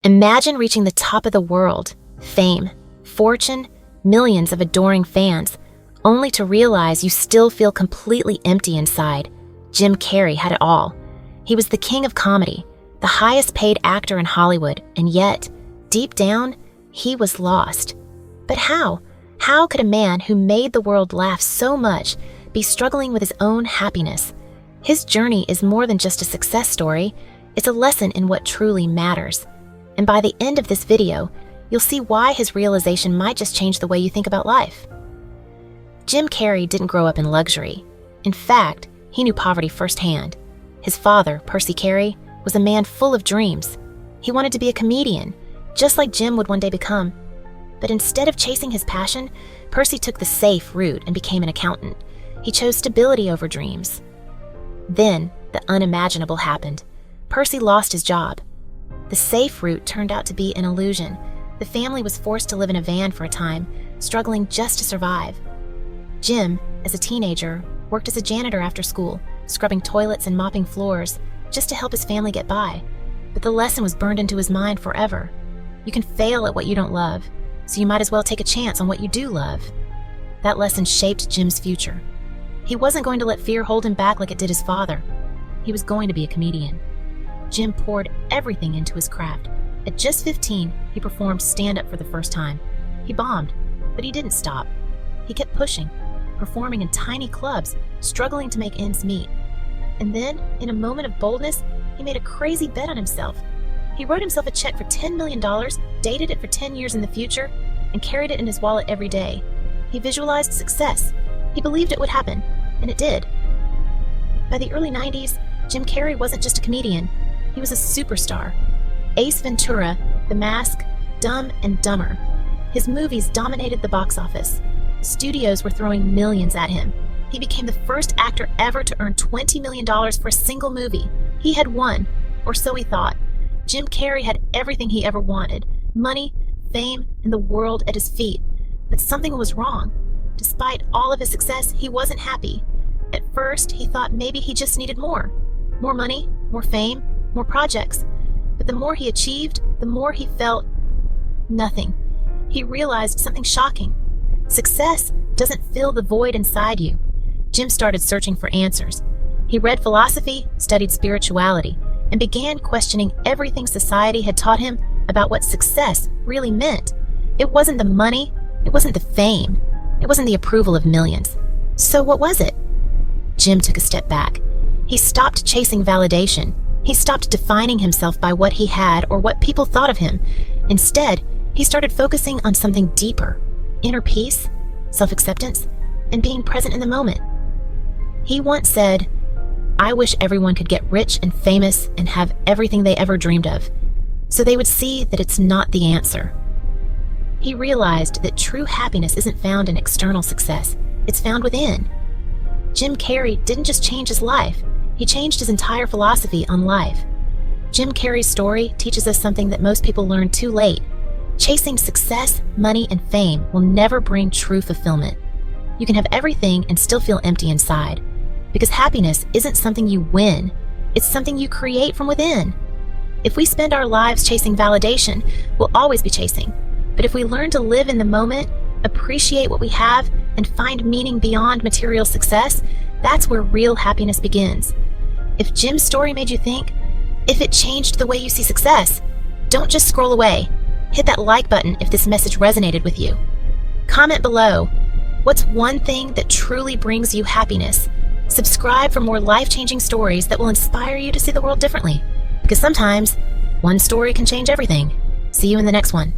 Imagine reaching the top of the world, fame, fortune, millions of adoring fans, only to realize you still feel completely empty inside. Jim Carrey had it all. He was the king of comedy, the highest paid actor in Hollywood, and yet, deep down, he was lost. But how? How could a man who made the world laugh so much be struggling with his own happiness? His journey is more than just a success story. It's a lesson in what truly matters. And by the end of this video, you'll see why his realization might just change the way you think about life. Jim Carrey didn't grow up in luxury. In fact, he knew poverty firsthand. His father, Percy Carrey, was a man full of dreams. He wanted to be a comedian, just like Jim would one day become. But instead of chasing his passion, Percy took the safe route and became an accountant. He chose stability over dreams. Then, the unimaginable happened. Percy lost his job. The safe route turned out to be an illusion. The family was forced to live in a van for a time, struggling just to survive. Jim, as a teenager, worked as a janitor after school, scrubbing toilets and mopping floors, just to help his family get by. But the lesson was burned into his mind forever. You can fail at what you don't love, so you might as well take a chance on what you do love. That lesson shaped Jim's future. He wasn't going to let fear hold him back like it did his father. He was going to be a comedian. Jim poured everything into his craft. At just 15, he performed stand-up for the first time. He bombed, but he didn't stop. He kept pushing, performing in tiny clubs, struggling to make ends meet. And then, in a moment of boldness, he made a crazy bet on himself. He wrote himself a check for $10 million, dated it for 10 years in the future, and carried it in his wallet every day. He visualized success. He believed it would happen, and it did. By the early 90s, Jim Carrey wasn't just a comedian. He was a superstar. Ace Ventura, The Mask, Dumb and Dumber. His movies dominated the box office. Studios were throwing millions at him. He became the first actor ever to earn $20 million for a single movie. He had won, or so he thought. Jim Carrey had everything he ever wanted: money, fame, and the world at his feet. But something was wrong. Despite all of his success, he wasn't happy. At first, he thought maybe he just needed more. More money, more fame, more projects. But the more he achieved, the more he felt nothing. He realized something shocking. Success doesn't fill the void inside you. Jim started searching for answers. He read philosophy, studied spirituality, and began questioning everything society had taught him about what success really meant. It wasn't the money, it wasn't the fame, it wasn't the approval of millions. So what was it? Jim took a step back. He stopped chasing validation. He stopped defining himself by what he had or what people thought of him. Instead, he started focusing on something deeper: inner peace, self-acceptance, and being present in the moment. He once said, "I wish everyone could get rich and famous and have everything they ever dreamed of, so they would see that it's not the answer." He realized that true happiness isn't found in external success, it's found within. Jim Carrey didn't just change his life, he changed his entire philosophy on life. Jim Carrey's story teaches us something that most people learn too late. Chasing success, money, and fame will never bring true fulfillment. You can have everything and still feel empty inside. Because happiness isn't something you win, it's something you create from within. If we spend our lives chasing validation, we'll always be chasing. But if we learn to live in the moment, appreciate what we have, and find meaning beyond material success, that's where real happiness begins. If Jim's story made you think, if it changed the way you see success, don't just scroll away. Hit that like button if this message resonated with you. Comment below, what's one thing that truly brings you happiness? Subscribe for more life-changing stories that will inspire you to see the world differently. Because sometimes, one story can change everything. See you in the next one.